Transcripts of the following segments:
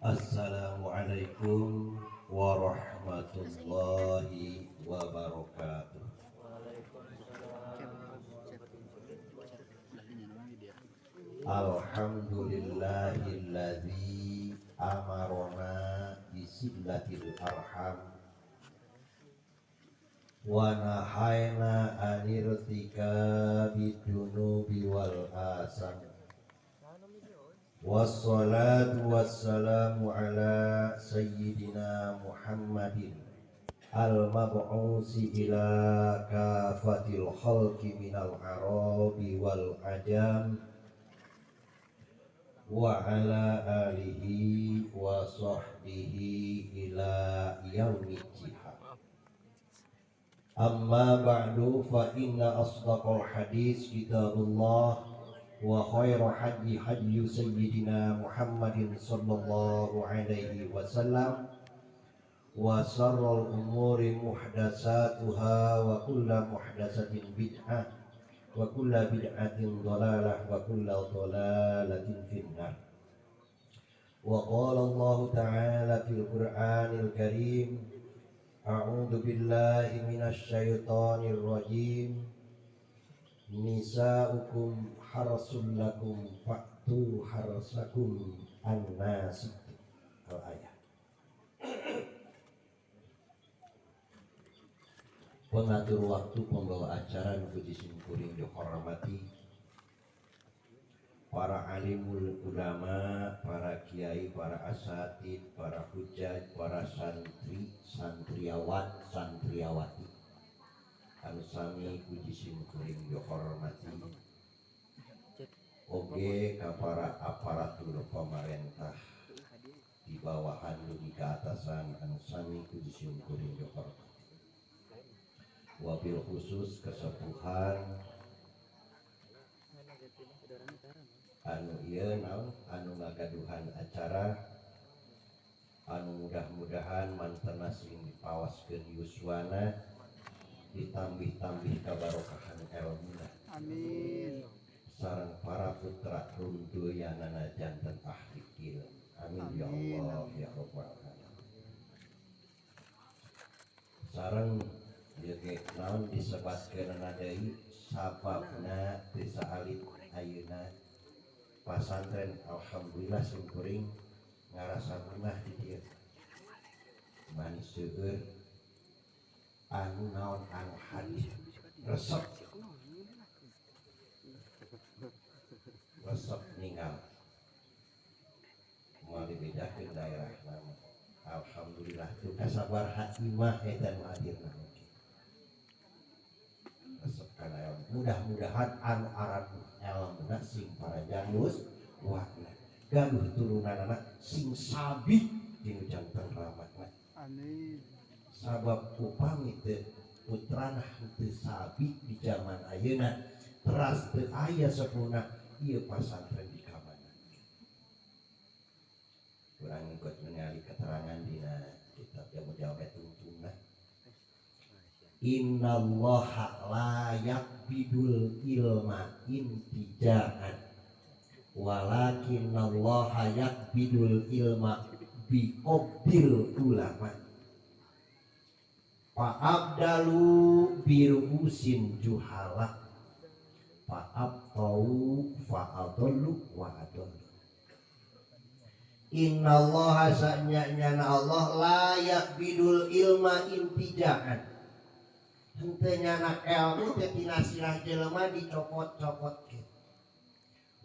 Assalamualaikum warahmatullahi wabarakatuh. Alhamdulillahilladzi amarona bisillatil arham wa nahayna anirtika bidunubi wal asam. Wassalatu wassalamu ala sayyidina Muhammadin al-mab'usi ila kafatil khalqi minal arabi wal ajam wa ala alihi wa sahbihi ila yaumil jihad. Amma ba'du fa inna asdaqal hadis kitabullah wa khairu hadi hadi sayyidina Muhammadin sallallahu alaihi wasallam wa syarrul umuri muhdatsatuha wa kullu muhdatsatin bid'ah wa kullu bid'atin dhalalah wa kullu dhalalatin finnar. Wa qala Allah ta'ala fil Qur'anil Karim a'udzu billahi minasy syaithanir rajim nisa'ukum harsul lakum fa'tu harsakum an-nas. Al-ayat. Pengatur waktu, pembawa acara puji simkuring dihormati para alimul ulama, para kiai, para asatid, para hujjaj, para santri, santriawan, santriawati anu sami puji simkuring dihormati oge ka para aparatur pemerintah di bawahan di keatasan anu sami puji simkuring dihormati. Wabil khusus kesepuhan anu ieu naon anu ngagaduhan acara anu mudah-mudahan mantena sing dipawaskeun yuswana ditambih-tambih kabarokahan ilmuna. Amin. Sareng para putra runtuyanana janten ahli ilmu. Amin ya Allah ya Rabbal alamin. Sareng jeung naon disebatkeunana deui sababna teu saalit ayeuna pasantren alhamdulillah simkuring ngarasa munah di dieu. Manis seueur anu naon anu hadis resep ninggal moal dibedakeun daerah nama. Alhamdulillah teu kasabar hati mah eta nu hadirna resep kana mudah-mudahan anu arab elmuna sing parajangus wahna gaduh turunanana sing sabik dinu janten ramatna. Amin. Sabab upami teu putrana teu sabik di zaman ayeuna teras teu aya sepuna ieu pasantren di kamana. Urang ikut ningali keterangan dina kitab Jamu-Jamu Tungtungna. Innallaha la yaqbidul ilma intijaan walakinallaha yaqbidul ilma biqabdil ulama. Fa'abdalu biruusin juhala fa'abtau fa'adallu wa'adallu. Innallaha sa'nyana Allah layak bidul ilma intijaan. Henteu nyana ilmu teh tina sirah jelema dicopot-copot ke.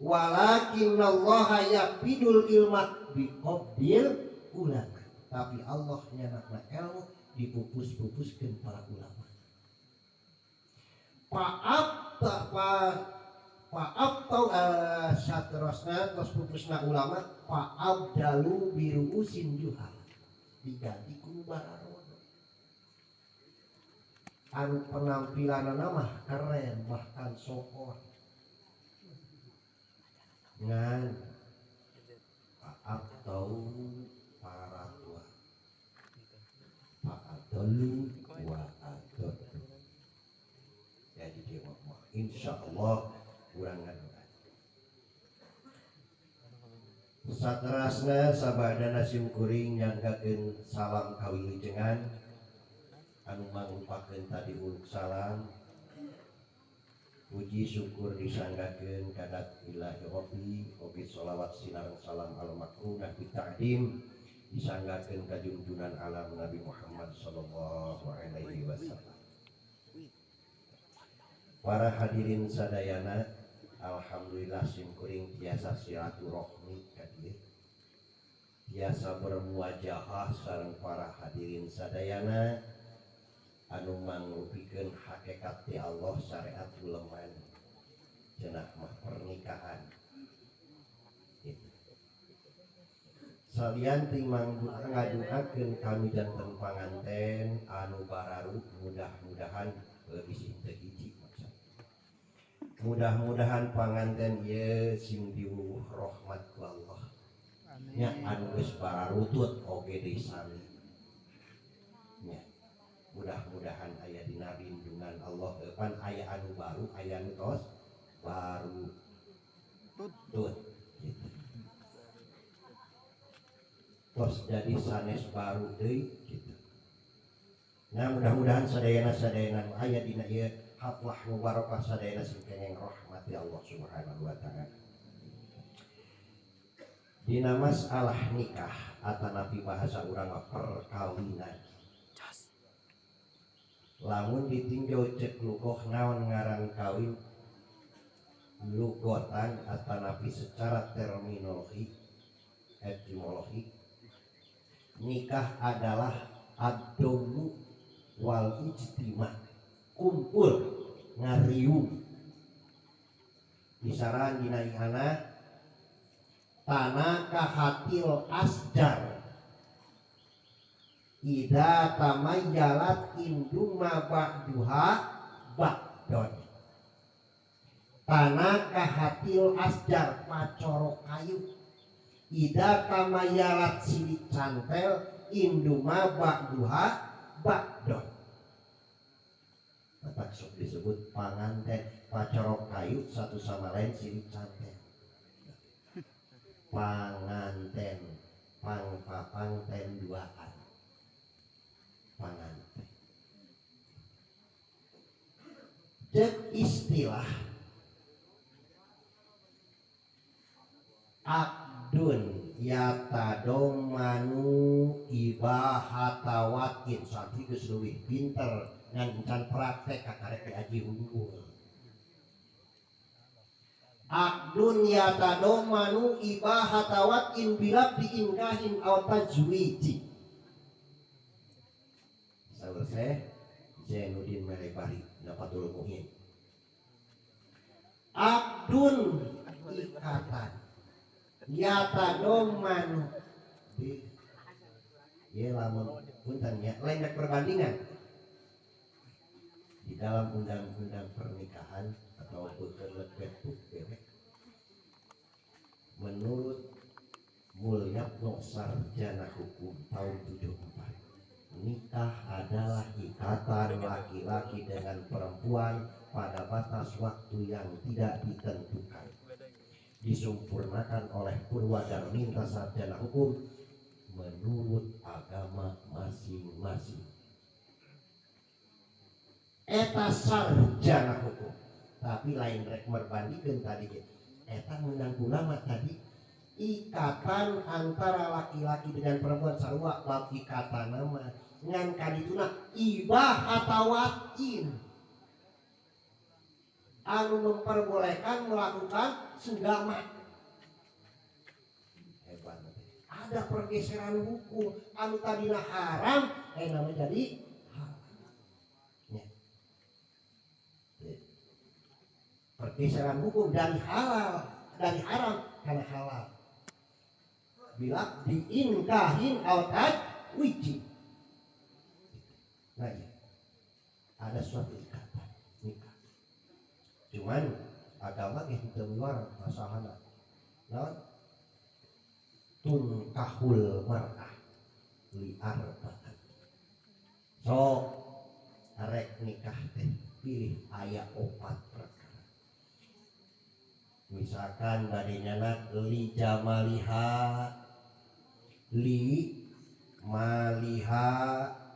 Walakinallaha yaqbidul ilma biqabdil ulama. Tapi Allah nyanakna ilmu dipupus-pupuskeun para ulama. Fa'ab tau saterusna tos pupusna ulama fa'abdalu biruusin juhal diganti ku bararodo anu penampilanana mah keren bahkan sokor ngan fa'abtau para tua fa'adalu wa adad. Jadi dia mah insyaallah kurang ngadoa. saterasna sabadana simkuring nyanggakeun salam kawilujengan anu mangrupakeun tadi uluk salam puji syukur disanggakeun kadat ilahi rabbi oge sholawat sinareng salam al makrunah bi ta'dim disanggakeun ka junjunan alam Nabi Muhammad sallallahu alaihi wasallam. Para hadirin sadayana, alhamdulillah simkuring tiasa silaturahmi ka dieu. Tiasa bermuajahah sareng para hadirin sadayana anu mangrupikeun hakikat ti Allah syariat uleman cenah mah pernikahan. Salian timang ngaduakeun kami janten panganten anu bararu mudah-mudahan bisi teu hiji. Mudah-mudahan panganten ye sing diwuh rahmat ku Allah nya anu geus bararutut oge deui sami nya mudah-mudahan aya dina lindungan Allah pan aya anu baru aya anu tos baru tut gitu. Tos jadi sanes baru deui gitu. Nah mudah-mudahan sadayana-sadayana aya dina ieu haflah mubarakah sadayana sing kenging rahmati Allah Subhanahu wa taala. Dina masalah nikah atanapi bahasa urang perkawinan. Lamun ditinjau cek lugoh naon ngaran kawin lugotan atanapi secara terminologi etimologi nikah adalah ad-domu wal ijtima, kumpul ngariung disaran dina ihana tanah kahatil asjar ida tamayyalat induma ba'duha ba'don tanah kahatil asjar pacorok kayu ida tamayyalat sidik cantel induma ba'duha ba'don maksud disebut panganten pacorok kayu satu sama lain sidik cantel panganten pangpapangten duaan panganten cek istilah akdun yatadomanu ibahatawakin sakti geus leuwih pinter ngan encan praktek kakarek aji unggul. Akdun yatadomanu ibahatawakin bilab diingkahin aw tajwidi. Selesai Zainuddin Melebari Nafatul Muhin. Akdun ikatan yatadomanu ya lamun punten ya lain perbandingan di dalam undang-undang pernikahan atau bekerlepetuk bewek menurut Mulyatno Sarjana Hukum tahun 74 nikah adalah ikatan laki-laki dengan perempuan pada batas waktu yang tidak ditentukan disempurnakan oleh Purwadarminta Sarjana Hukum menurut agama masing-masing. Eta sarjana hukum tapi lain rek merbandingkeun tadi eta mundang ulama tadi ikatan antara laki-laki dengan perempuan sarua bab ikatan nama ngan kadituna ibahatawatin anu memperbolehkan melakukan sugama. Hebat. Ada pergeseran hukum anu tadina haram nama jadi pergeseran hukum dari halal dari haram karena halal bila diinkahin autat wiji. Nah ya, ada suatu ikatan nikah cuman agama yang kita luar masalahnya naon tunkahul mar'ah liar bakat so rek nikah teh pilih aya opat perkara misalkan badenya li jamaliha, li maliha,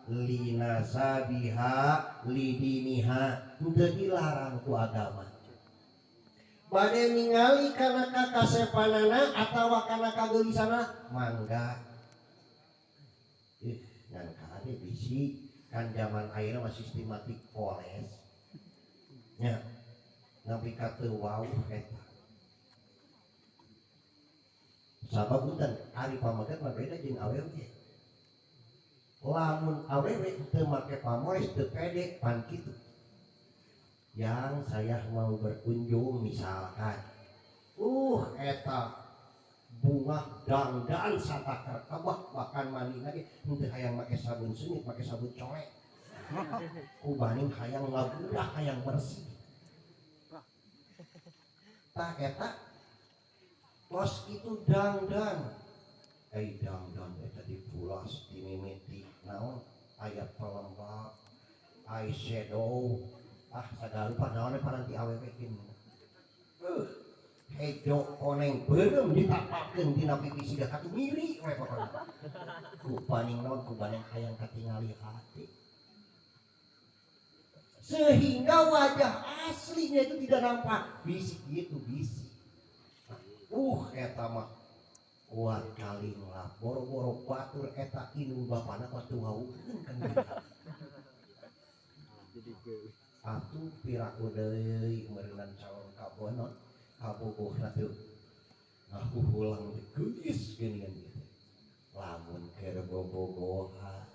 li nasabiha, li diniha, teu dilarang ku agama. Bade ningali kana kakasepanana atawa kana kageulisana mangga. Dan kade bisi kan zaman ayeuna mah sistematik poles. Nya, nabi ka teu wau eta. Sabab punten ari pamaget mah beda jeung awewe. Lamun awewe teu make pamoles teu pede pan kitu. Yang saya mau berkunjung misalkan eta bunga dangdan satakar kabak bahkan mani lagi henteu hayang make sabun senyit make sabun colek kubaning hayang ngabudah hayang bersih tah eta tos itu dangdan dangdan eta dipulas dimimiti naon aya pelembab eyeshadow sagala lupa naonnya paranti awewe gini hejo koneng benem ditapakeun dina pipi siga katu miri we pokona kubaning naon kubaning hayang katingali hati sehingga wajah aslinya itu tidak nampak bisi gitu bisi eta mah kuat kaling lah boro-boro batur eta inung bapana patu haukeun kan atuh piraku deui meureunna calon kabonon kabogohna teu ngahuhulang geus geuningan kitu lamun keur bobogohan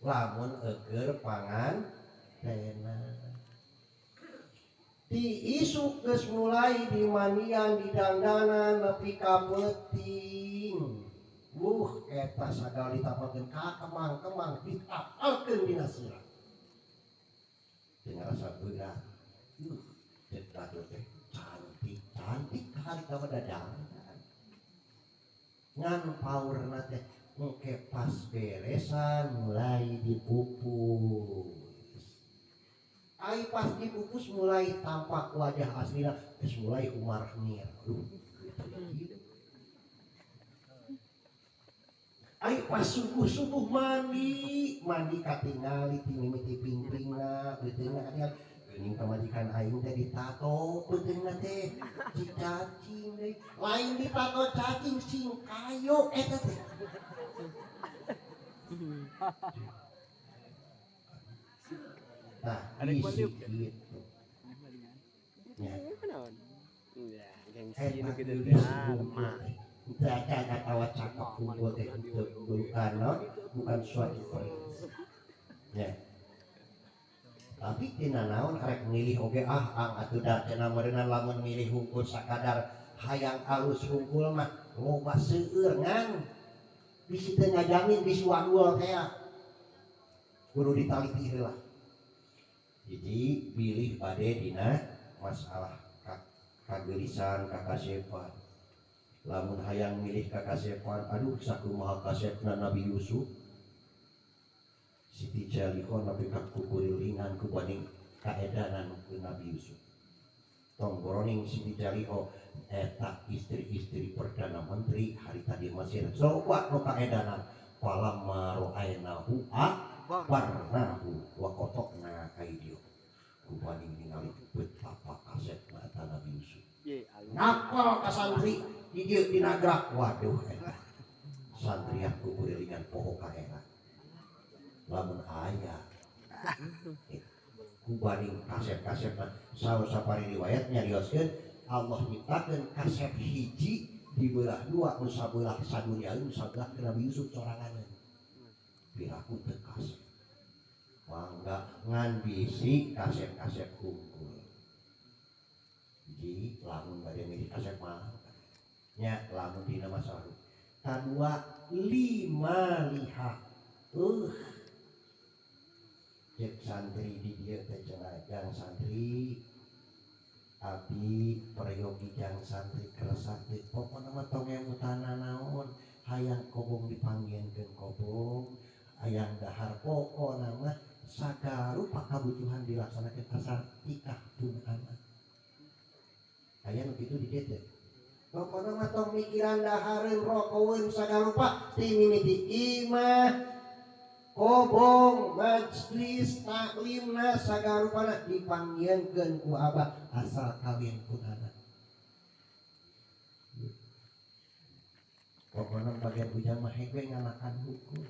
lamun eueur pangantena ti isuk geus mulai dimandian didandanan nepi ka peuting eta sagala ditapakeun ka kemang-kemang ditapalkeun dina sirah dengan rasa berat cetak teh cantik kali kamu dadang ngan powerna teh engke pas beresan mulai dipupus ai pas dipupus mulai tampak wajah aslinya geus mulai umar mir ai pas subuh mandi katingali ti mimiti pingpingna beuteungna katingali geuning pamajikan aing teh ditato beuteungna teh cicacing deui lain ditato cacing sing kayo eta teh nah isi kitu nya eta geus Jaga katawa cakep kumpul teh bukan suatu perintah. Ya. Tapi tina naon arek milih oge atuh da cenah meureunna lamun milih hungkul sakadar hayang alus hungkul mah loba seueur ngan. Bisi teu ngajamin bisi wadul teh kudu ditaliti heula. Jadi pilih bade dina masalah kageulisan kakasefan. Lamun hayang milih kakasefan aduh sakumaha kasepna Nabi Yusuf Siti Jalihon nabi kakukurilingan kubaning kaedanan ke Nabi Yusuf tong boroning Siti Jalihon eta istri-istri Perdana Menteri hari tadi Mesir coba no kaedanan falamma ro'ainahu akbarnahu wa qata'na aydiyo kubaning ningali betapa kasepna eta Nabi Yusuf ngapal ka santri di dieu di nagrak waduh eta santri aku beurelingan poho ka era lamun aya kubaning kasep-kasepna saur sapari riwayat nyarioskeun Allah nyiptakeun kasep hiji dibelah dua nu sabelah sadunya nu sabelah ke Nabi Yusuf soranganeun piraku teu kasep mangga ngan bisi kasep-kasep hungkul jadi lamun bade milih kasep mah nya lamun dina masalah kadua lima liha cek santri di dieu teh cenah jang santri abdi prayogi jang santri keresah teh pokona mah tong emutana naon hayang kobong dipanggieunkeun kobong hayang dahar pokona mah sagala pakabutuhan dilaksanakeun asal nikah pun anak aya nu itu di dieu. Pokona mah tong mikiran dahareun rokoweun sagarupa ti mimiti imah kobong majlis taklimna sagarupana dipanggieunkeun ku abah asal kawin kunana. Pokona bagian ujang mah hege nganakan hukum.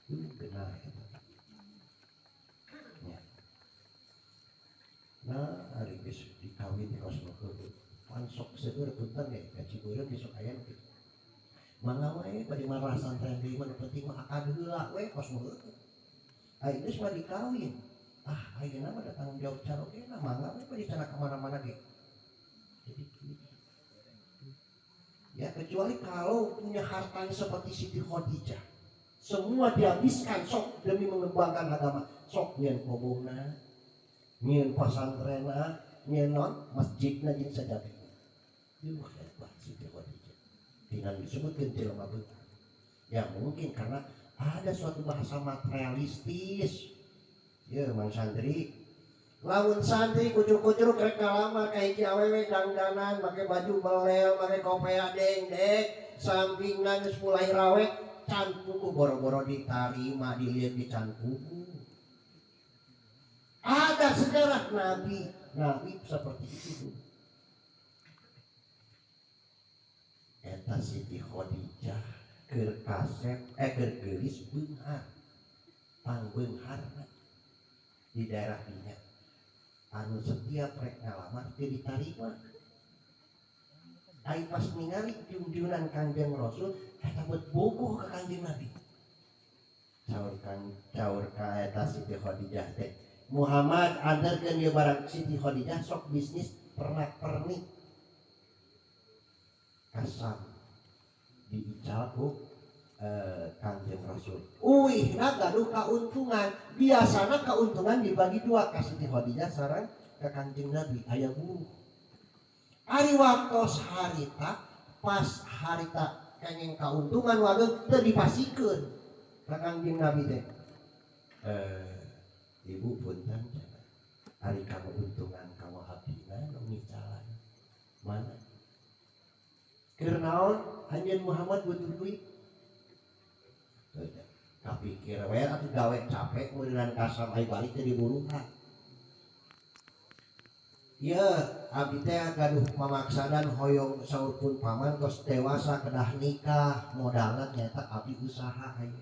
Genah eta. Ya. Nah, ari geus dikawin di kos heueuh. Pan sok seueur punten ge ka Cibeureum besok aya nu kitu. Mangga we bari marah santren deui mah penting mah akad heula we kos heueuh. Ai geus mah dikawin. Ayeuna mah da tanggung jawab carokena mangga we bari cenah ka mana-mana ge. Jadi ya kecuali kalau punya hartanya seperti Siti Khadijah, semua dihabiskan sok demi mengembangkan agama, sok nyen kobongna, nyen pasantrenna, nyen non masjidna jeung sajabina. Ieu hebat Siti Khadijah. Tinggal disebutkeun jelema beunghar. Ya mungkin karena ada suatu bahasa materialistis. Ya Mang Santri, lamun santri kucur-kucur krek kalamar ka hiji awewe dangdanan make baju belel make kopea dengdek sampingna geus mulai rawek can kuku boro-boro ditarima dilihat di can kuku. Ada sejarah Nabi seperti itu. Eta Siti Khadijah keur kasep keur geulis beunghar pangbeungharna di daerah dinya. Anu setiap rek ngalamar teu ditarima. Ai pas ningali junjunan Kangjeng Rasul eta bet bogoh ka Kangjeng Nabi. Caur ka eta Siti Khadijah teh, Muhammad adarkeun ieu barang Siti Khadijah sok bisnis pernak-pernik. Kasam diical ku Kangjeng Rasul. Gaduh kauntungan. Biasana kauntungan dibagi dua ka Siti Khadijah sareng ka Kangjeng Nabi aya buruh. Ari waktos harita pas harita kenging kauntungan waduh teu dipasikeun ka Kangjeng Nabi teh. Ibu punten cenah. Ari kauntungan kamu abdina nu micalan. Mana? Keur naon anjeun Muhammad butuh duit? Kapikir we atuh gawe capek meureun kasam ai balik teh diburuhan. Ieu abdi teh gaduh mamaksadan hoyong saurpun paman tos dewasa kedah nikah modalna nyaeta abdi usaha aya.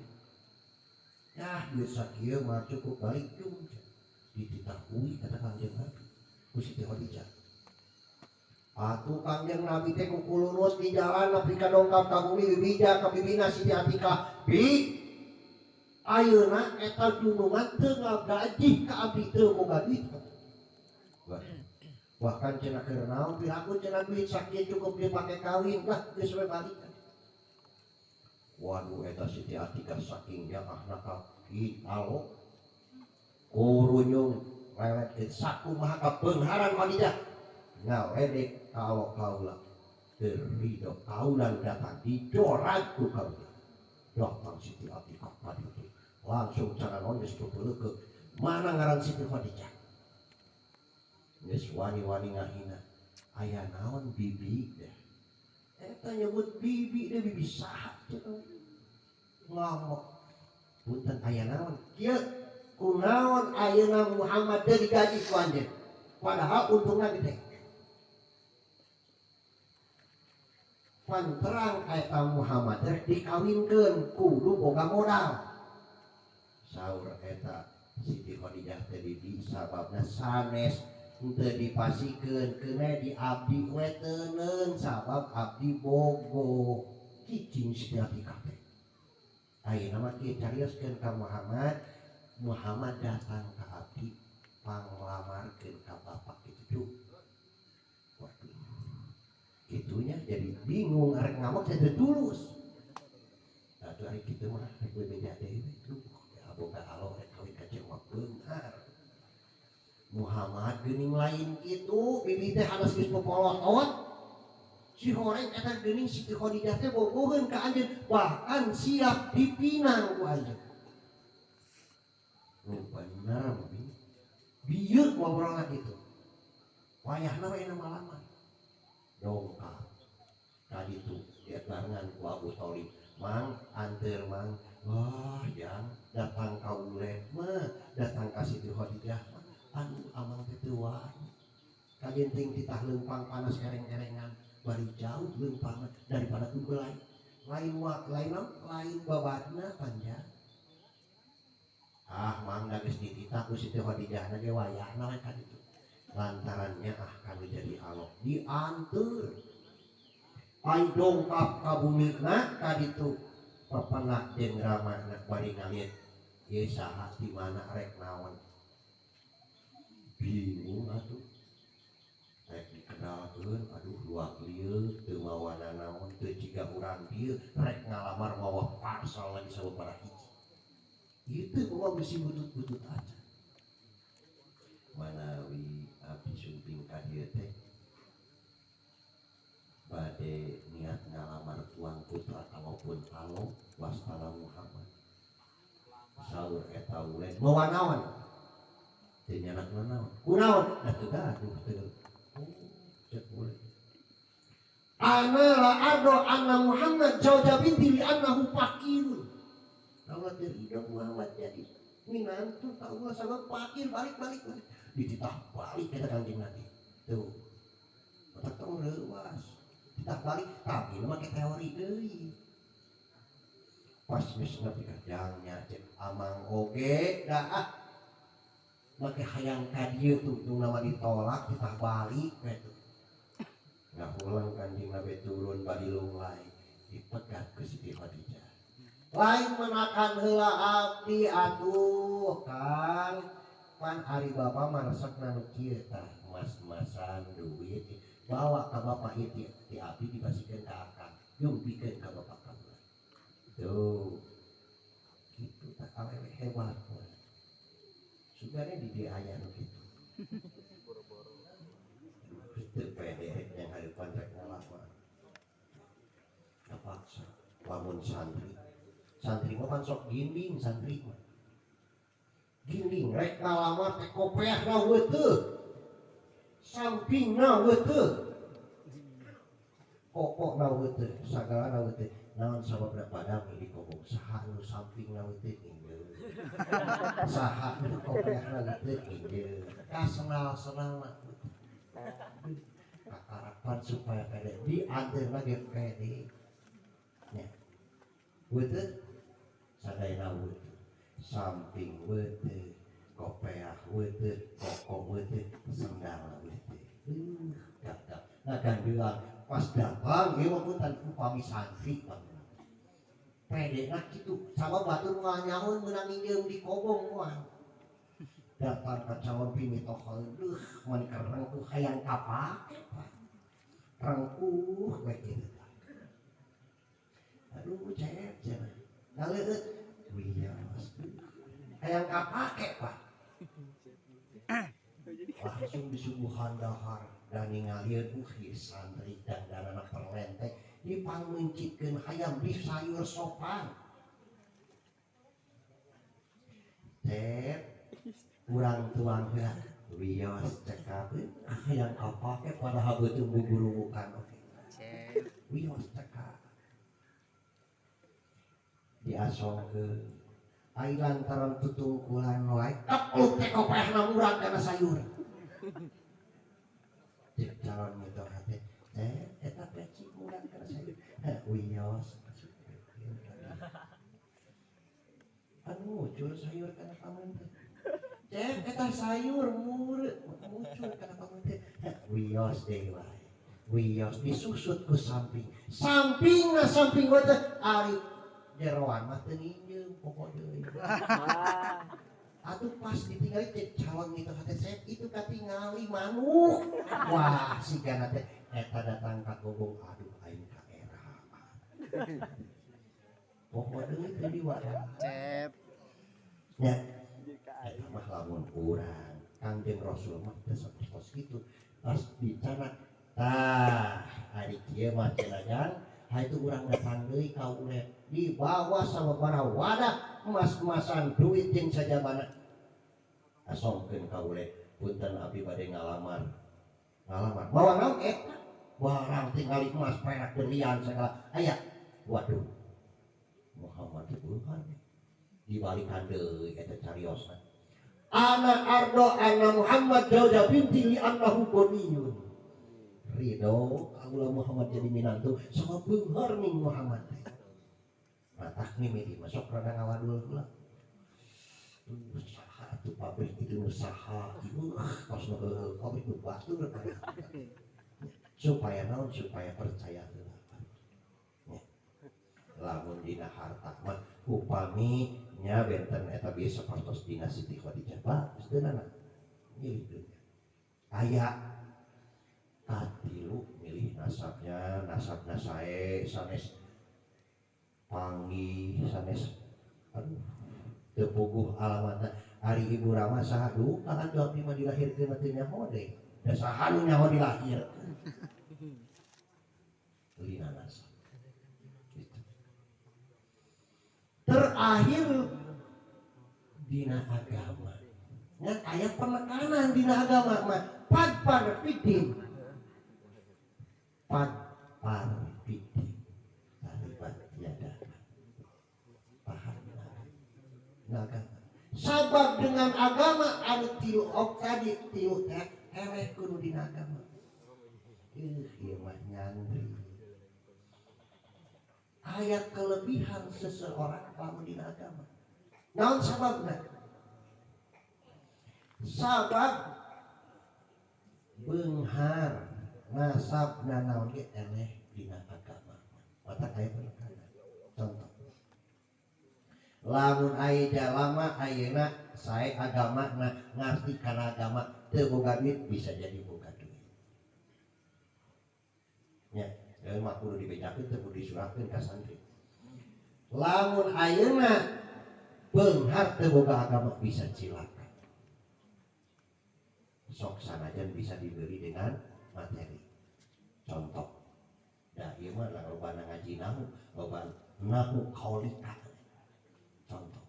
Yah duit sakieu mah cukup balik cung dititahui kata Kangjeng Nabi ku Siti Khadijah. Atuh Kangjeng Nabi teh kukulurus di jalan nepi ka dongkap ka bumi bibija ka bibina Siti Atikah. Bi ayeuna eta junungan teu ngagaji ka abdi teu boga duit. Bahkan cenah keur naon piraku cenah duit sakieu cukup dipake kawin lah geus we balik. Waduh eta Siti Atikah saking jangahna ka alo kurunyung lelet saku maha ka beungharan Khadijah. Ngaledek kalau kaula terido kaulan datang dicorag ku kaula datang Siti Atikah tadi langsung cara non geus peuleuk mana ngaran Siti Khadijah geus wani-wani ngahina aya naon bibi deh eta nyebut bibi deh bibi saha cenah ngomong punten aya naon kieu kunaon ayeuna Muhammad teh digaji ku anjeun padahal untungna gede. Panterang eta Muhammad dikawinkeun kudu boga modal. Saur eta Siti Khadijah teh di sababna sanes teu dipasikeun keuna diabdi we teuneun sabab abdi bogo cicing Siti Atikah teh. Ayeuna mah kieu carioskeun ka Muhammad, Muhammad datang ka abdi panglamarkeun ka bapak kitu. Itunya jadi bingung arek ngamuk teh tulus. Atuh ari kitu mah rek beda deui tuh. Boga alo rek kawin ka jelema beunghar. Muhammad geuning lain kitu, bibi teh hadas geus popolotot. Si horeng eta geuning Siti Khadijah teh bogoheun ka anjeun, bahkan siap dipinang ku anjeun. Bener bieu ngobrolna kitu. Wayahna we na malaman. dongkap tadi tuh dia barengan ku Abu Thalib mang anter mang wah yang datang ka uleh mah datang ka Siti Khadijah anu amang tetuan kagenting titah leumpang panas kereng-kerengan bari jauh leumpang daripada tugel lain babadna panjang mangga geus dititah ku Siti Khadijah na ge wayahna we ka ditu lantarannya kanu jadi alok dianteur ai dongkap ka bumina ka ditu pepenak jeung ramana bari ngaliet ieu saha di mana rek naon bingung atuh rek dikenalkeun aduh luak lieu teu mawana naon teu ciga urang dieu rek ngalamar mawa parsal lagi sababaraha hiji itu kumaha bisi butut-butut aja manawi abdi sumping ka dieu teh bade niat ngalamar tuang putra kalaupun alo wastana Muhammad saur eta uleh mawa naon teu nyanakna naon kunaon atuh gaduh teu cek uleh ana la ardo anna Muhammad jauza binti li annahu fakir Allah terido Muhammad jadi minantu Allah sama fakir balik dititah balik ke kanjeng Nabi tuh otak tong leuwas dititah balik tapi nu make teori deui pas geus ngapikajangnya cek amang oge da make hayang ka dieu tuh nama ditolak dititah balik gitu nggak pulang kanjeng Nabi turun badi lunglai dipegat ke Siti Khadijah lain menakan heula abdi atuh Kang pan hari bapak maresep nu kieu tah mas-masan duit bawa ka bapak ieu ti abdi dibasikeun ka akang yumpikeun ka bapak kamu tuh kitu tah awewe hebat sugane di dieu aya nu kitu teu pede yang harapan rek ngalamar kapaksa lamun santri mah kan sok ginding santri mah ginding rek ngalamar teh kopeahna weuteuh sampingna weuteuh kokokna weuteuh sagalana weuteuh naon sababna padami di kobong saha nu sampingna weuteuh inggeu saha nu kopeahna weuteuh inggeu kasenal-senalna kakarapan supaya pede dianteurna ge pede nya weuteuh sadayana weuteuh samping weuteuh kopeah weuteuh koko weuteuh sendal weuteuh gagap ngagandeungan pas datang ieu mah upami santri pedena kitu sabab batur nganyaun meunang nginjeum di kobong moal datang ka calon pinitoheun mun kereng tuh hayang kapake rangkuh we kitu aduh cek cenah ngaleut wios hayang kapake Pak langsung disuguhan dahar dan ningalieun santri dan darana perlente dipanguncikeun hayang beef sayur sopan kurang tuang heula wios cekakeun hayang kapake padahal beuteung buburukan oke wios cekak diasongkeun ai lantaran tutungkulan wae kepluk teh kopehna murah kana sayur cek calon itu hati eta peci murah kana sayur wios anu muncul sayur kana paman teh cek eta sayur murah muncul kana paman teh wios deui wae wios disusut ku samping gua teh ari jeroan mah teu nginjeum pokok deui atuh pas ditinggali cek calon itu hati saya itu katingali manuk wah sigana teh eta datang ka gobong aduh aing ka era pokok deui teu diwadah cep nya eta mah lamun urang Kangjeng Rasul mah teu sapertos kitu pas dicana tah ari kieu mah cenah itu urang datang deui ka uleh dibawa sababaraha wadah emas-emasan duit jeung sajabana asongkeun ka uleh punten abdi bade ngalamar bawa naon eta barang tinggal emas perak berlian segala aya waduh Muhammad itu kan dibalikan deui eta cariosna ana ardo ana Muhammad jauza binti li annahu boniyun ridho kaula Muhammad jadi minantu sama beunghar ning Muhammad matak nih midi masuk rada ngawadul heula usaha tuh pabrik itu usaha itu pas pabrik itu batur supaya naon supaya percaya heula lamun dina harta mah upami nya benten eta biasa sapertos dina Siti Khadijah bagus teu nana milih dunya aya katilu milih nasabnya nasabna sae sanes panggih sanes aduh teu puguh alamatna ari ibu Rama saha duka kan jawab mah dilahirkeun teh nyaho deui da saha nu nyaho dilahirkeun lina nasab terakhir dina agama ngan aya penekanan dina agama mah padpar pidin taribat tiada paham agama sabab dengan agama anu tilu tadi tilu teh eleh kudu dina agama ieu mah nyantri ayat kelebihan seseorang lamun dina agama. Naon sababna? Sabab beunghar nasabna naon ge eleh dina agama. Mata aya penekanan. Contoh. Lamun aya jalama ayeuna sae agamana ngarti kana agama teu boga duit bisa jadi boga duit. Ya. Mah kudu dibejakeun teu kudu disurahkeun ka santri. Lamun ayeuna beunghar teu boga agama bisa cilaka. Sok sanajan bisa dibeli dengan materi. Contoh. Da ieu mah lobana ngaji nahu, loba nahu qaulika. Contoh.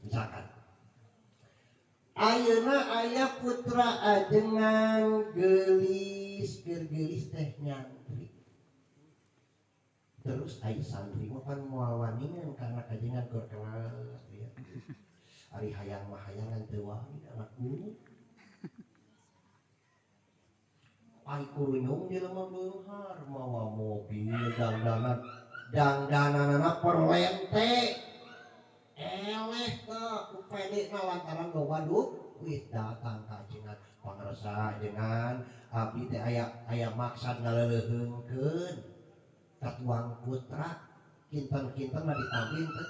Misalkan ayeuna aya putra ajengan geulis keur geulis teh nyantri. Terus ai santri mah kan moal waningan karena kajengan keur kelas ya. Ari hayang mah hayangan teu wani anak guru. Ai kurunyung jelema beunghar mawa mobil dangdananna perlente. Eleh teh upedena lantaran loba duit datang ka ajengan pangresa ajengan abdi teh aya maksad ngaleuleheungkeun katuang putra kinten-kinten mah ditambihin teh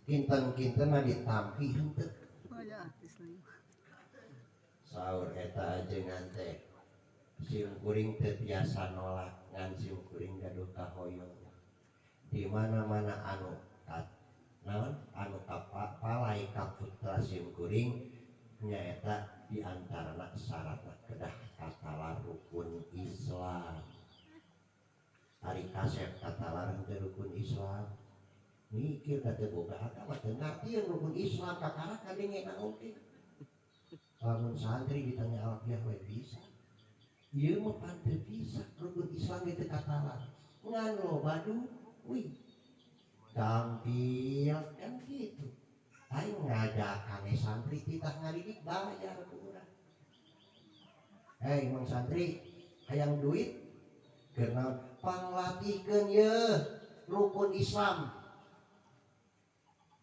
kinten-kinten mah ditambihin teh saur eta ajengan teh sim kuring teu tiasa nolak ngan sim kuring gaduh kahoyong di mana-mana anu naon anu palai ka putra sim kuring nyaeta di antarana syaratna kedah katalar rukun Islam. Ari kasep katalar teh rukun Islam. Mikir da teu boga agama teu ngartieun rukun Islam kakara kadengena oge. Lamun santri ditanya alfiah we bisa. Ieu mah pan teu bisa rukun Islam teh katalar. Ngan loba wih, tampil kan gitu. Ayo ngajakane santri titah ngadidik bayar kurang. Mang santri hayang duit karena panglatihkeun ye rukun Islam.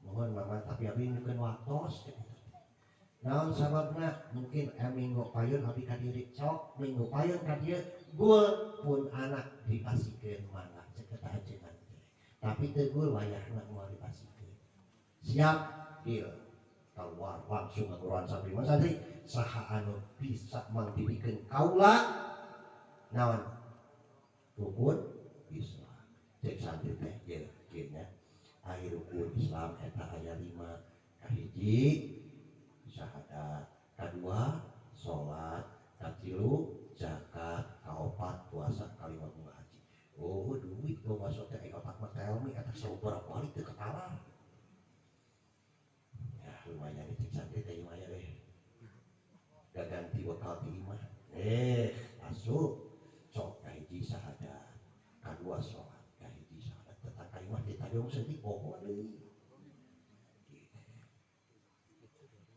Mohon mama tapi abdi nyukeun waktos. Naon sababna mungkin minggu payun abdi ka diri sok minggu payun ka dieu gul pun anak dipasikeun mangga ceuk eta ajengan. Tapi tegul wayahna moal dipasikeun. Siap deal. Keluar langsung ngaguruan santri. Mas santri saha anu bisa mangdibikeun kaula naon? Rukun Islam. Cek santri teh ye kieu nya. Aya rukun Islam eta aya 5. Kahiji syahadat, kadua salat, katilu zakat, kaopat puasa, kalima haji. Saubar balik ke kepala. Ya lumayan cek santri teh lumayan deh. Gak ganti bekal di imah. Masuk. Sok kahiji sahadat. Kadua sholat kahiji sahadat. Tetap kalimah kita dong sedih bohong deui.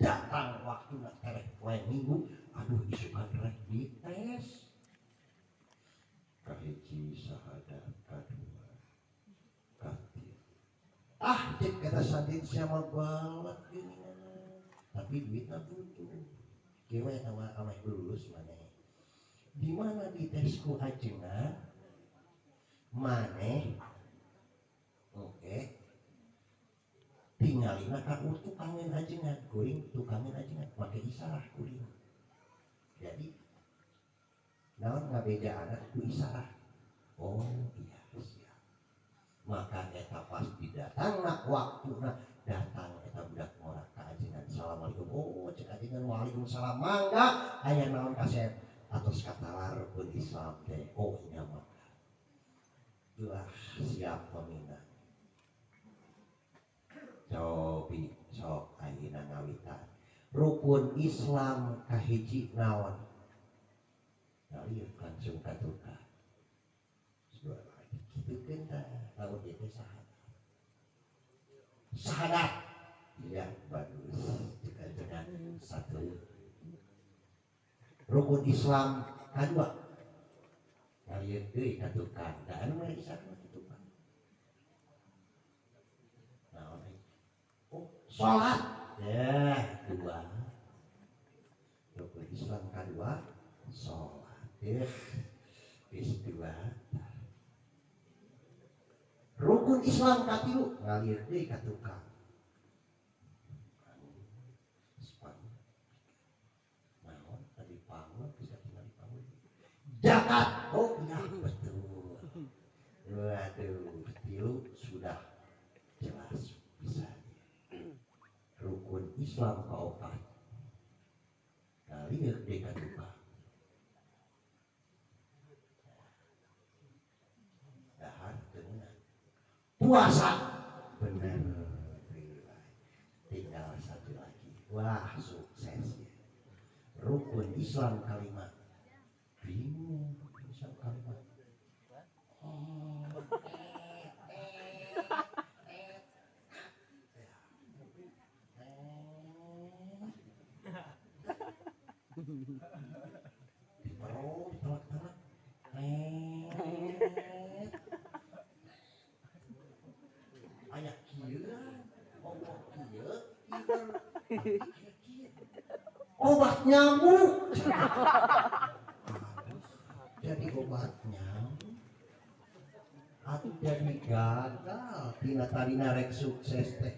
Datang waktu nak terek poe minggu, aduh isukan rek dites. Kahiji sahadat kadua. Cek kata sadin sama balak gini tapi duitnya butuh kewe sama lulus mana di mana di tesku ajengan mana oke tinggalin kak tukangin ajengan kuring tukangin ajengan pakai isarah kuring jadi naon ngabeja anak ku isarah oh iya siap maka eta pas didatang nak waktu nak datang eta budak ngora ka ajengan assalamualaikum oh cek ajengan waalaikumsalam mangga aya naon kasep atos katalar pun Islam teh oh nya maka lah siap peminat cobi sok ayeuna ngawitan rukun Islam kahiji naon ieu langsung katuka itu kan kalau dia sahadat ya bagus juga dengan satu rukun Islam kedua kalian deui katukan dan mari isarna katukan nah salat ya dua rukun Islam kedua salat dua rukun Islam katilu ngalir deui ka tukang. Naon tadi pangun bisa tinggal di pangun. Zakat. Oh iya betul. Waduh, tilu sudah jelas bisa. Rukun Islam kaopat. Ngalir deui ka tukang. Dahar teunang. Puasa benar tinggal satu lagi wah sukses ya rukun Islam kalimat bingung Islam kalimat di perut telak-telak ayak kieu Allah kieu obat nyamuk jadi obat nyamuk atuh jadi gagal tina tarina rek sukses teh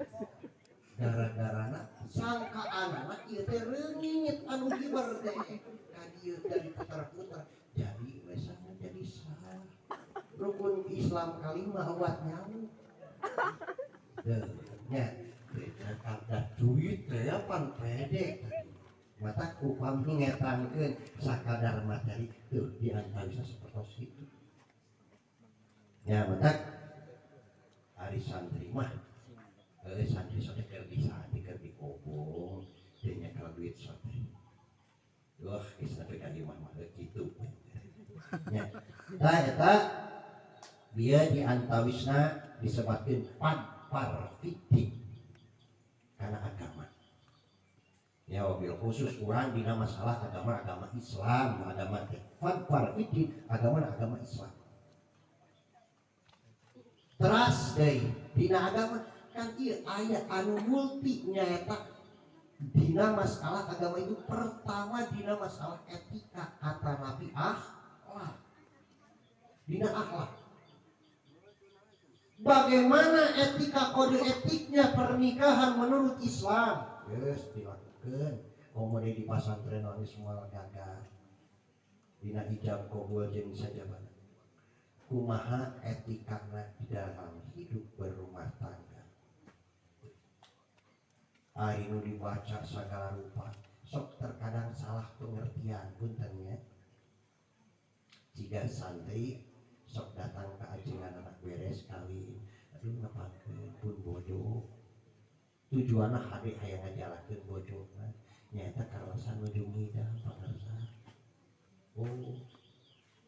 gara-garana sangka anak ieu teh reungit anu gibar teh ka dieu dari putar-putar jadi wes jadi salah rukun Islam kalimah obat nyamuk nya ada duit teh pan pede mata upami ngetangkeun sakadar materi tuh diantaranya seperti itu ya mata hari santri mah santri sote keur bisa keur dikobong teh nya kalau duit sote wah geus sampai ka imah mah kitu nya tah eta dia diantawisna disebutkan fadfar fiddin karena agama ya wabil khusus orang dina masalah agama Islam agama fadfar fiddin agama Islam teras deui dina agama kan ieu aya anu multi nyaeta dina masalah agama itu pertama dina masalah etika kata Nabi akhlak dina akhlak. Bagaimana etika kode etiknya pernikahan menurut Islam? Yes, dilakukan. Komode di pasantren ini semua gagal. Dina ijab kabul jeung sajaban. Kumaha etikana di dalam hidup berumah tangga. Ari nu dibaca sagala rupa, sok terkadang salah pengertian punten nya. Jika santri sok datang ke ajengan anak beres kawin itu ngapakeun pun bojo tujuanna hade hayang ngajalakeun bojona nyaeta karosan nuju ngidam pangarsa oh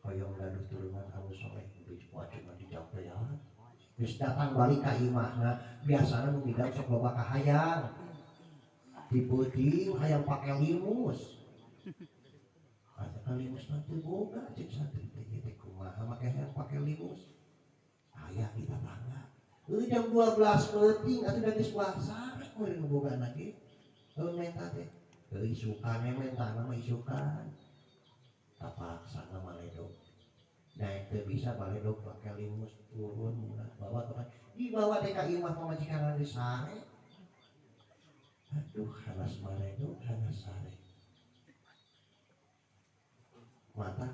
hoyong gaduh turunan anu soleh geus wajib dijampean geus datang balik ka imahna biasana nu ngidam sok loba kahayang dipeuting hayang pake limus limus nanti boga cek santri teh kumaha make hayang pake limus aya di tetangga jam 12 penting atuh geus puasa meureun boga lagi menta teh isukan menta nama isukan tapaksa nama ledok naik teu bisa baledok pake limus turun bawa tuh dibawa teh ka imah pamajikan di sare aduh hanas maledok hanas sare mata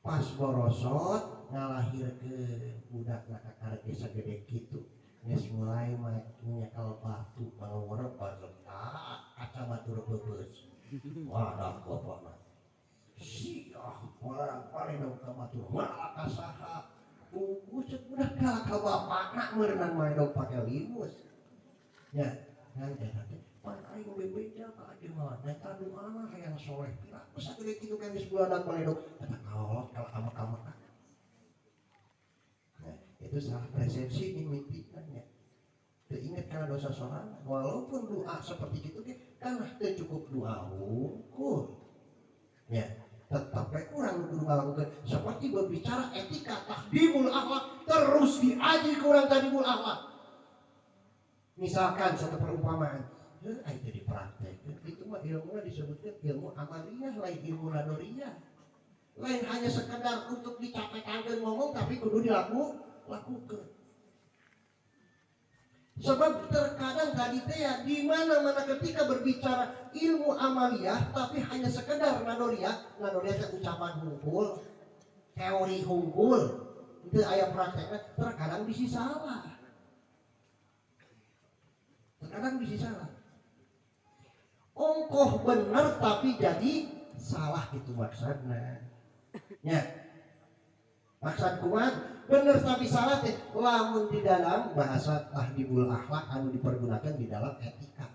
pas borosot ngalahirkeun budak kakarek sagede kitu geus mulai nyekel batu balawar baleta kaca batur bebeus wadah bapana siah orang paledog ka batur malah ka saha bungkus budak kalah ka bapana meureunna maledog pake limus nya kan eta teh pan aing bebeja ka ajeungan eta doana hayang soleh pira sagede kitu kan geus buladak maledog eta kaolot kalau kamak-kamak nah itu salah persepsi dimimpikannya teringat karena dosa sorangan walaupun doa seperti itu kan teu cukup doa hungkul ya tetap kurang kudu ngalakukeun seperti berbicara etika tahdimul akhlak terus diaji kurang tahdimul akhlak misalkan satu perumpamaan itu dipraktekkan itu mah ilmu disebutkan ilmu amaliyah lain ilmu nadoriyah lain hanya sekedar untuk dicapekankeun ngomong tapi kudu dilakukan sebab terkadang tadi teh ya di mana-mana ketika berbicara ilmu amaliyah tapi hanya sekedar nadoriyah teh ucapan hungkul teori hungkul itu aya prakteknya terkadang bisa salah ongkoh bener tapi jadi salah itu maksudnya ya maksud kuat bener tapi salah teh lamun di dalam bahasa tahdibul akhlak anu dipergunakan di dalam etika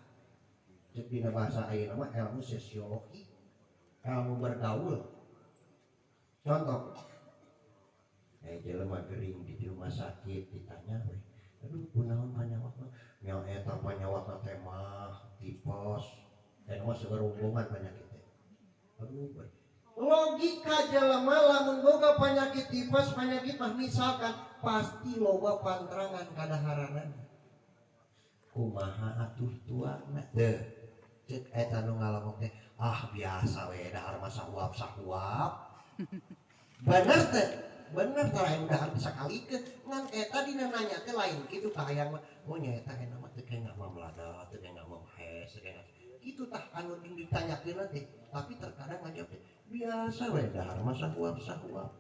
jadi bahasa ayeuna mah ilmu sosiologi ilmu bergaul contoh jelema gering di rumah sakit ditanya we aduh kunaon panyawa nya eta panyawatna teh mah tipes dan mah seger hubungan penyakit aduh logika jelema lamun boga penyakit tipes penyakit mah misalkan pasti loba pantrangan kadaharanana kumaha atuh tuana teu ceuk eta nu ngalamun teh biasa we dahar mah sahuap bener teh bener tah udah bisa kali ke ngan eta dina nanya teh lain kitu tah hayang mah oh nya eta enak mah teu kena mah melada teu kena mah hes teu kena kitu tah anu ditanyakeun teh tapi terkadang ngajawab teh biasa we dahar mah sahuap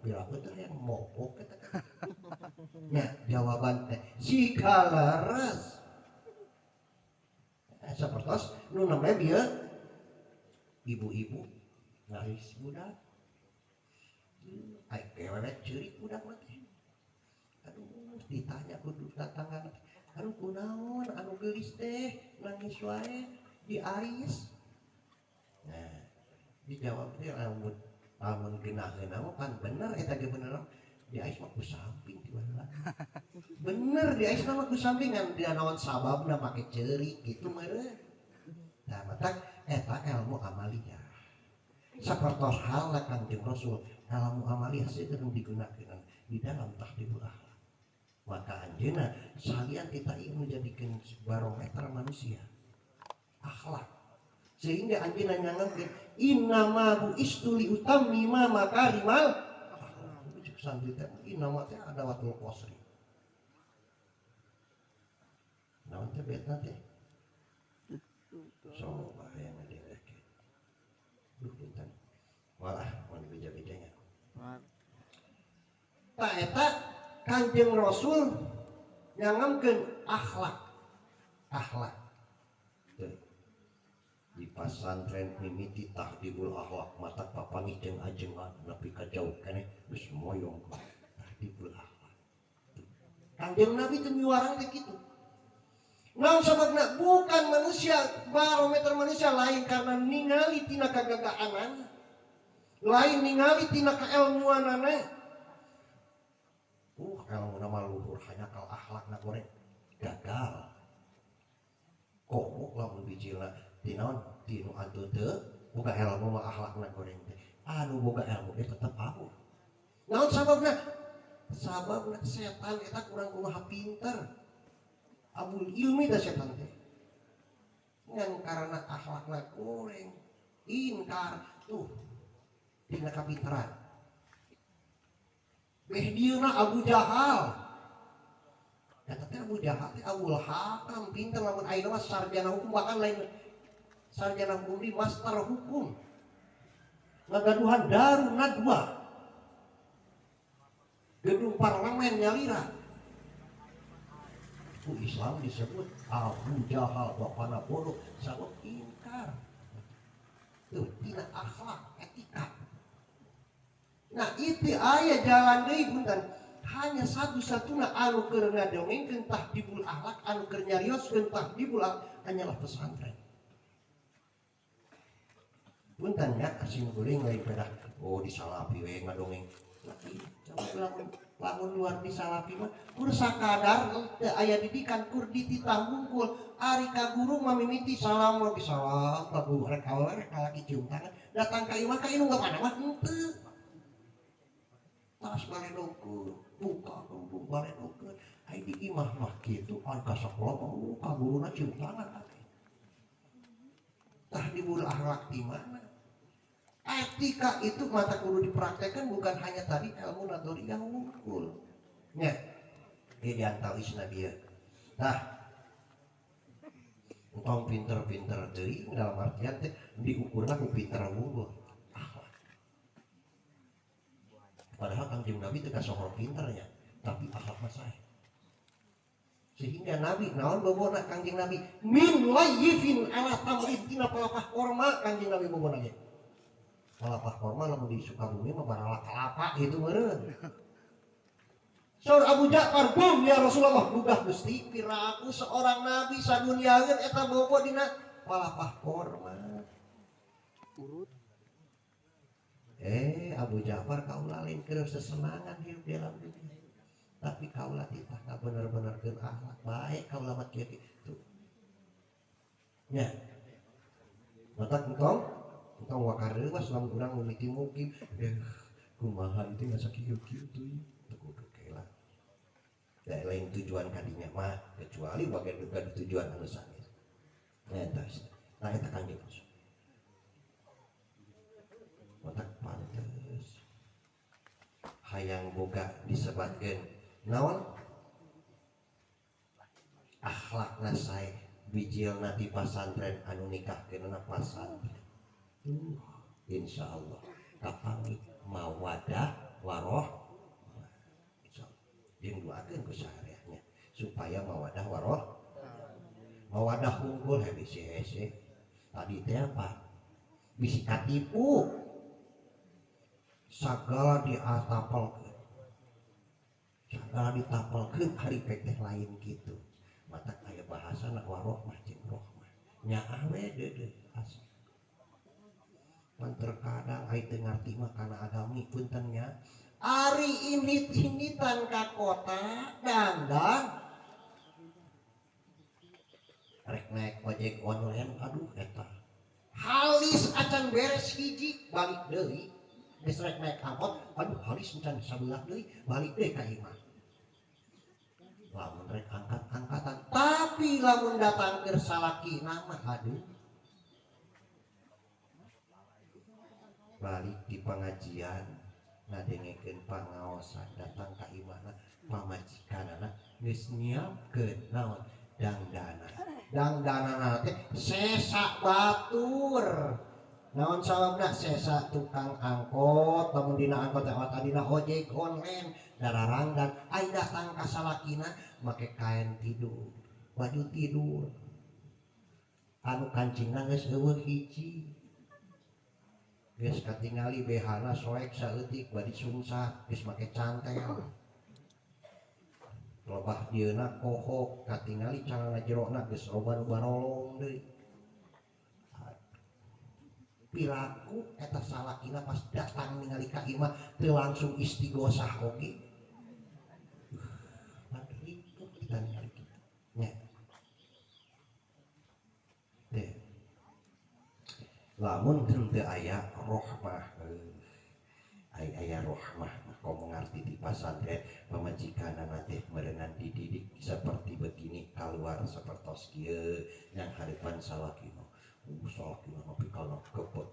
bila teh yang mogok eta nya jawaban teh sikalaras sapertos nu namanya bieu ibu-ibu ngaris budak ai pewek ceurik budak mah teh aduh ditanya kudu tatangga anu kunaon anu geulis teh nangis wae di ais nah dijawab teh lamun geunaheun mah pan bener eta ge bener di ais mah ku samping ti baheula bener di ais mah ku samping ngan dia naon sababna make ceurik kitu meureun nah matak eta ilmu amaliyah sapertos halna Kangjeng Rasul ilmu amaliyah sedang digunakan di dalam tahdibul akhlak maka anjeunna salian kita ingin menjadikan barometer manusia akhlak sehingga anjeunna nyangeun innama buistu li utammima makarimal akhlak santri teh innama teh ada watul qasri naon teh betna teh so bahaya ngadeleke duh punten walah mun beja-bejanya tak eta Kanjeng Rasul nyangamkeun akhlak di pasantren mimiti tahdibul akhlak mata papangi jeung ajengan nepi ka jauh keneh geus moyong tahdibul akhlak Kanjeng Nabi teu miwarang teh kitu. Naon sababna? Bukan manusia, barometer manusia lain karena ningali tina kagagahanana, lain ningali tina kailmuanana. Ilmu nama luhur hanya kal akhlakna goreng gagal. Kok lamun bijilna tinaon tinu atuh teu boga ilmu mah akhlakna goreng teh. Anu boga ilmu teh tetep aku. Naon sababna? Sababna setan eta kurang kumaha pinter. Abul ilmi dah setan teh. Ngan karena akhlakna goreng inkar tuh tina kapinteran. Dieuna Abu Jahal. Eta teh Abu Jahal teh Abul Hakam pinter lamun ayeuna mah sarjana hukum, bahkan lain sarjana hukum di master hukum. Ngagaduhan Darun Nadwa. Gedung parlemen nyalira. Islam disebut Abu Jahal bapana bodoh sabab ingkar. Tuh tina akhlak etika. Nah itu aya jalan deui punten. Hanya satu-satuna anu keur ngadongengkeun tahdibul akhlak, anu keur nyarioskeun tahdibul akhlak hanyalah pesantren. Punten nya asing goreng lain pada disalapi we ngadongeng. Lamun luar disalapi mah kur sakadar teu aya didikan kur dititah hungkul ari ka guru mah mimiti salam lagi salam ka guru rek lagi cium tangan datang ka imah ka inu gapana mah henteu. Tas baledokeun buka kumpul baledokeun ai di imah mah kitu ari ka sakola mah ka guruna cium tangan atuh. Tah dibul akhlak di mana? Etika itu mata kudu dipraktekkan, bukan hanya tadi ilmu nadori yang unggul. Nya, dia diantawis dia. Nah, entong pinter-pinter deui dalam artian teh diukurna ku pinter unggul. Padahal Kanjeng Nabi teu kasohor pinternya, tapi akhlak mah sae. Sehingga Nabi naon bobona Kanjeng Nabi min layyifin ala tamrid tina palapah korma Kanjeng Nabi bobona ge. Palapah korma lamun di Sukabumi mah barala kelapa itu meureun. Saur Abu Ja'far bum ya Rasulullah budah Gusti piraku seorang nabi saduniaeun eta bobo dina palapah korma. Urut. Abu Ja'far kaula lain keur sesenangan hirup dalam dunia. Tapi kaula titah ka bener-bener keur akhlak baik kaula mah kieu kitu. Nya. Mata entong wakareuwas lamun urang mimiti mukim kumaha itu asa kieu-kieu teuing teu kudu kela. Da lain tujuan kadinya mah kecuali bagian duka tujuan anu sanes. Eta nah eta Kanjeng Rasul. Otak pantes hayang boga disebatkeun naon akhlakna sae bijilna di pasantren anu nikahkeunna pasantren. Insyaallah kapangit mawadah waroh jeung duakeun ku sahareahnya supaya mawadah waroh mawadah hungkul bisi hese tadi teh apa bisi katipu sagala ditapelkeun hari teh lain kitu mata aya bahasana waroh mah jeung rohmah nya awe deudeuh asal man terkadang ai teu ngarti mah kana agami puntennya ari init-initan ka kota dandan rek naik ojek online aduh eta halis acan beres hiji balik deui geus rek naik angkot aduh halis encan sabelah deui balik deui ka imah lamun rek angkat-angkatan tapi lamun datang keur salakina mah aduh balik di pengajian ngadengekeun pangaosan datang ka imahna pamajikanana geus nyiapkeun naon dangdanana teh sesa batur naon sababna sesa tukang angkot lamun dina angkot teh dina ojek online dararangdan ai datang ka salakina make kain tidur baju tidur anu kancingna geus eueuh hiji geus katingali behana soek saeutik bari sungsak geus make cantel lobah dieuna kohok katingali calana jerona geus loba nu barolong deui piraku eta salakina pas datang ningali ka imah teu langsung istighosah oge padahal kita ningali kita nya teh lamun teu aya rahmah aya rahmah kau mengerti di pesantren pemajikanana teh merenang dididik seperti begini keluar sepertos kieu yang harapan salakina salakina tapi kalau kepet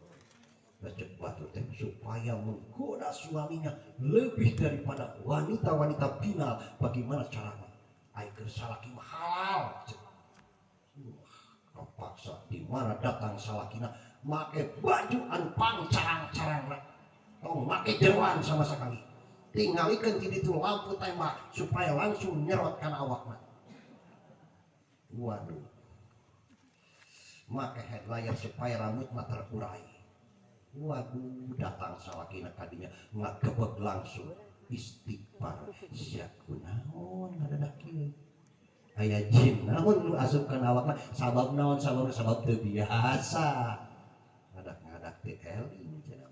lecek batu teh supaya menggoda suaminya lebih daripada wanita-wanita binal bagaimana caranya ayeuna salaki halal kapaksa di mana datang salakina make baju anu pangcarang-carangna tong make jeroan sama sekali tingalikeun ti ditu lampu tembak supaya langsung nyerot kana awakna waduh make headlight supaya rambutna terurai waduh datang salakina kadinya ngagebeg langsung istighfar sia kunaon ngadadak kieu aya jin naon nu asupkeun awakna sabab naon sabab teu biasa ngadak-ngadak teh eling cenah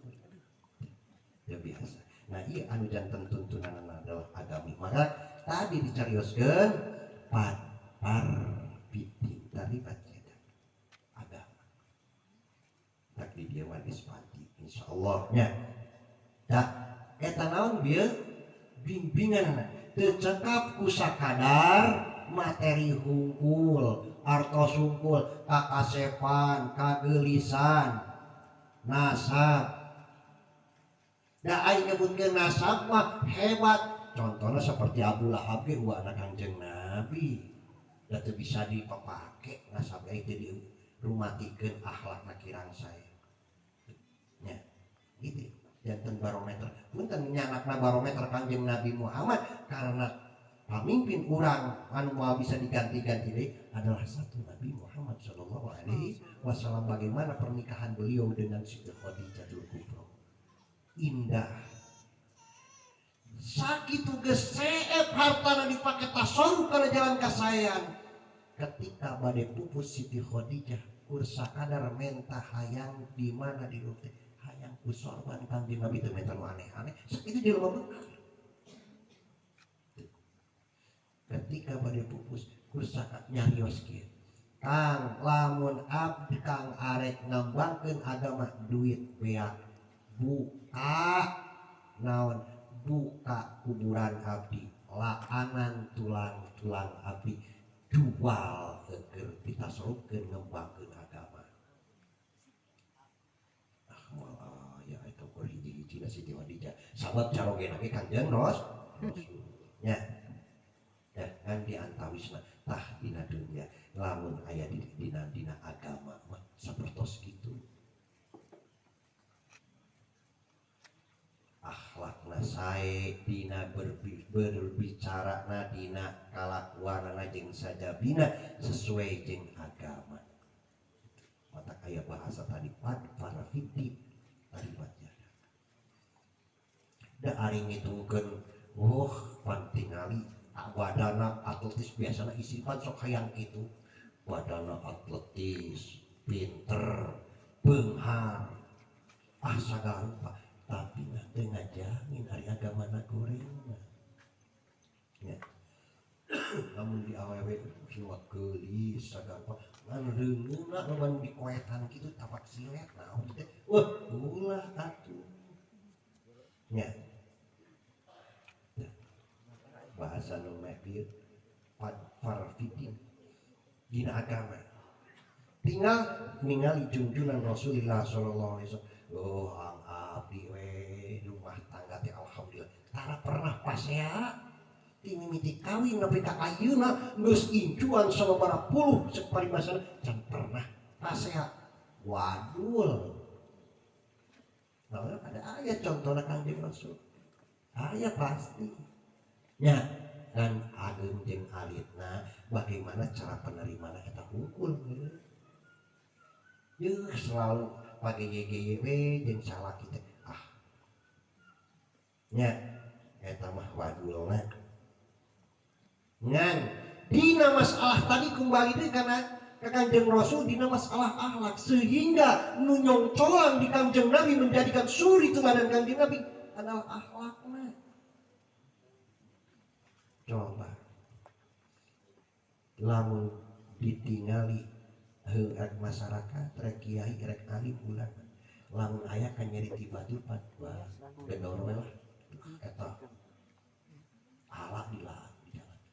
teu biasa. Nah iya anu janten tuntunan adalah agami maka tadi dicarioskeun parpiti tadi baca agama tak di dia wadis pati insyaallah nya dah eta naon bieu bimbingan teu cekap ku sakadar materi hungkul artos hungkul kakasepan kageulisan nasab da aing nyebutkeun nasab mah hebat contohnya seperti Abu Lahab ge anak Kanjeng Nabi da teu bisa dipake nasab aing teh dirumatikeun akhlakna kirang sae nya gitu janten barometer punten nyanakna barometer Kanjeng Nabi Muhammad karena pamimpin urang anu moal bisa diganti-ganti deui adalah satu Nabi Muhammad sallallahu alaihi wasallam bagaimana pernikahan beliau dengan Siti Khadijatul Kubra indah sakitu geus seep hartana dipake tasarruf kana jalan kasaean ketika bade pupus Siti Khadijah kur sakadar menta hayang di mana di dieu teh hayang ku sorban Kanjeng Nabi teh menta nu aneh-aneh sakitu di loba beukar ketika bade pupus kur sakat nyarios kieu Kang lamun abdi Kang arek ngembangkeun agama duit beak buka naon buka kuburan abdi laanan tulang abdi jual keur ditasarufkeun ngembangkeun agama malah ya eta keur hiji-hijina Siti Khadijah sabab carogena ge Kanjeng Rasulnya dan diantawisna tah dina dunya lamun aya dina agama mah sapertos kitu akhlakna sae dina berbicara na dina kalakuanna jeung sajabina sesuai jeung agama mata aya bahasa tadi parafiti tadi baca da ari ngitungkeun pantingali badana atletis biasana isipan sok hayang kitu badana atletis pinter beunghar sagala rupa tapi teu ngajamin ari agamana gorengna nya lamun di awewe semua geulis sagala ngan reungeuna lamun dikoetan kitu tapak silet naon teh wah ulah atuh nya bahasa nu mepir farfitin dina agama tinggal ningali junjunan Rasulullah sallallahu alaihi wasallam ang abdi we rumah tangga teh alhamdulillah tara pernah pasea ti mimiti kawin nepi ka ayeuna geus incuan sababaraha puluh cek paribasan can pernah pasea wadul nah ada aya contohna Kanjeng Rasul aya pasti nya dan ageung jeung alitna bagaimana cara penerimana eta hungkul yeuh selalu page YGYW jeung salaki teh nya eta mah wadulna ngan dina masalah tadi kembali deh karena ke Kanjeng Rasul dina masalah akhlak sehingga nu nyongcolan di Kanjeng Nabi menjadikan suri teladan Kanjeng Nabi adalah akhlaknya. Coba lamun ditingali rek masyarakat rek kiai rek alim bulan lamun aya kan nyeri tiba-tiba fatwa gedor lah eta ala dilah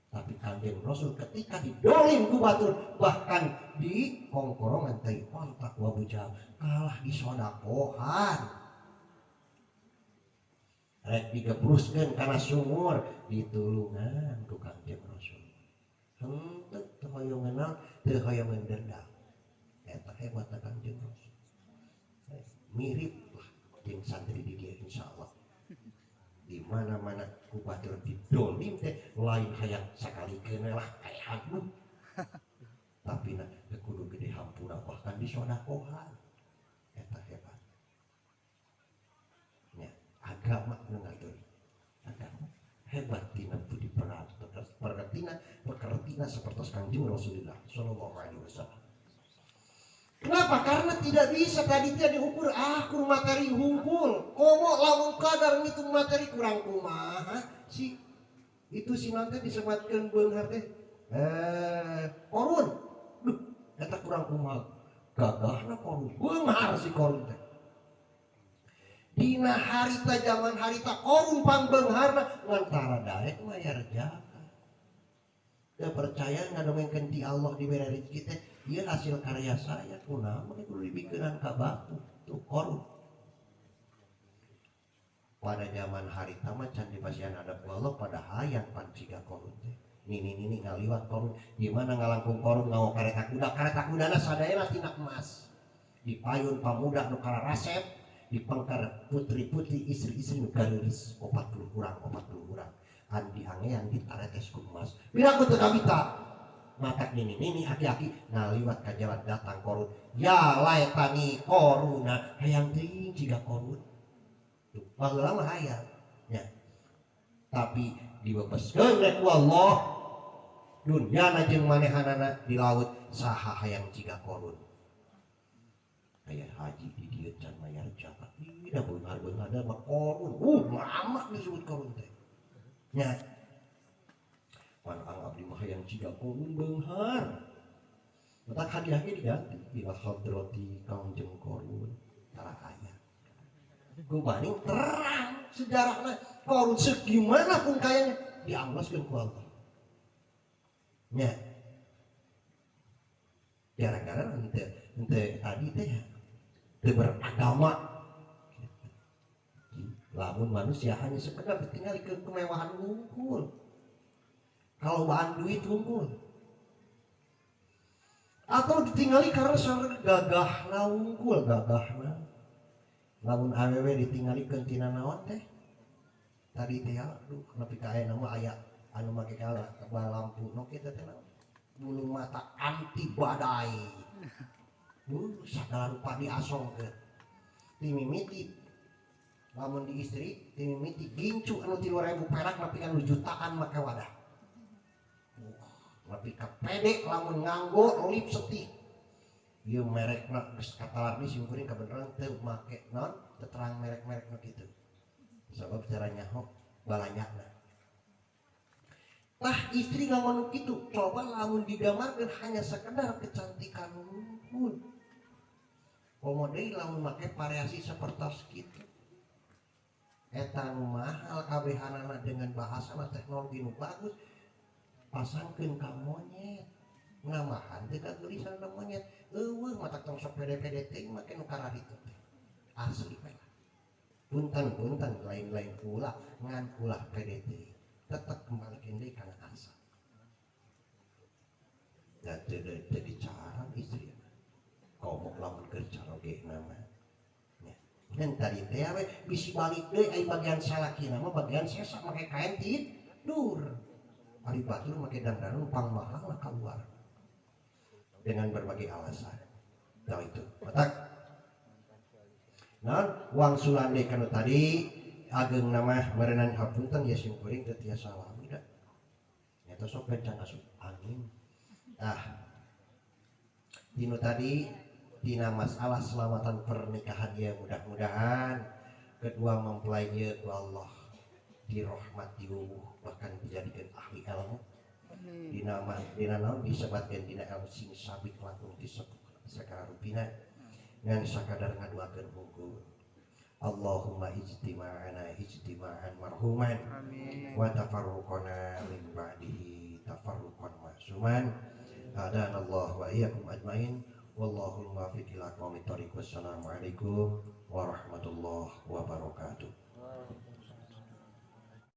tapi Kanjeng Rasul ketika didolim ku batur bahkan di kongkorongan teh kontak wa bujal kalah di sodakohan rek digebruskeun kana sumur ditulungan ku Kanjeng Rasul henteu teu hoyong ngenal teu hoyong dendam eta hebat Kanjeng Rasul mirip lah jeung santri di dieu insyaallah di mana-mana ku batur didolim teh lain hayang sakalikeun lah kayak anu tapi na kudu gede hampura bahkan di sodakohan eta hebat nya agama nu ngatur agama hebat tina budi perkertina seperti Kanjeng Rasulullah sallallahu alaihi wasallam. Kenapa? Karena tidak bisa tadi tidak diukur kur materi hungkul. Komo lamun kadar itu materi kurang kumaha si itu si nanti disebutkan beunghar teh korun. Duh, eta kurang kumaha. Gagahna korun. Beunghar si korun teh. Dina harita zaman harita korun pang beungharna ngantara daek mayar jaka. Teu percaya ngadongengkeun ti Allah dibere rezeki teh ieu hasil karya saya kunaon make kudu dibikeun ka batu tuh korun. Pada zaman harita mah can dipasihan adab Allah pada hayang pan siga korun teh. Nini ngaliwat korun gimana ngalangkung korun ngawo kareta kudana sadayana tina emas. Dipayun pamuda nu kararasep dipengkar putri-putri istri-istri nu gareulis 40 urang andi angean ditaretes ku emas bila ku teu kabita mata nini aki-aki ngaliwat ka jalan datang korun ya laetani koruna hayang teuing jiga korun tuh baheula mah hayang nya tapi dibebeskeun rek ku Allah dunyana jeung manehanana di laut saha hayang jiga korun aya haji di dieu can mayar zakat ida beunghar da mah korun lama disebut korun teh nya pan abdi mah hayang jiga korun beunghar matak hadiahnya diganti ila hadrati Kangjeng korun tara aya gubani terang sejarahna korun segimana pun kayanya dianglaskeun ku Allah nya gara-gara ente tadi teh teu beragama lamun manusia hanya sekedar tinggal ke kemewahan unggul kalau bahan duit unggul atau ditinggali karena soal gagahna unggul gagahna lamun awewe ditinggali kentina naon teh tadi teh aduh nepi ka aya nama aya anu make kala lampu nu kitu teh bulu mata anti badai sagala rupa diasongkeun timimiti lamun di istri timimiti gincu anu 3.000 perak nepi ka jutaan make wadah nepi ka pede lamun nganggo lipstick ieu merekna geus katalar di simkuring kabeneran teu make naon teu terang merek-merekna kitu sabab cara nyaho balanyana tah istri ngomong kitu coba lamun digambarkeun hanya sekedar kecantikan unggul komo deui lamun make variasi sapertos kitu eta nu mahal kabehanana dengan bahasa teknologi nu bagus pasangkeun ka monyet ngamahan teh kageulisan ka monyet eueuh mata tong sok pede-pede teh make nu kararitu teh asli mah punten lain-lain ulah ngan ulah pede teh tetep kembalikeun deui kana asal da teu dicara istri komok lamun keur caroge nama dan tadi teh we bisi balik deui ai bagian salakina mah bagian sesa make kain tidur ari batur make dandanan pang mahal lah keluar dengan berbagai alasan nah itu matak nah uang sulande kanu tadi ageng nama merenang hapunten ya simkuring teu tiasa salam da eta sok can asup angin. Dinu tadi tina masalah selamatan pernikahan ya mudah-mudahan kedua mempelai ieu ku Allah dirahmati bahkan dijadikan ahli ilmu dina naon disebatkeun dina ilmu sing sabit langsung disebut sakara rupina ngan sakadar ngaduakeun hungkul. Allahumma ijtima'ana ijtima'an marhuman wa tafarruqana min ba'dihi tafarruqan ma'suman. Hadanallahu wa iyyakum ajmain wallahul muwaffiq ila aqwamit thoriq. Wassalamualaikum warahmatullahi wabarakatuh.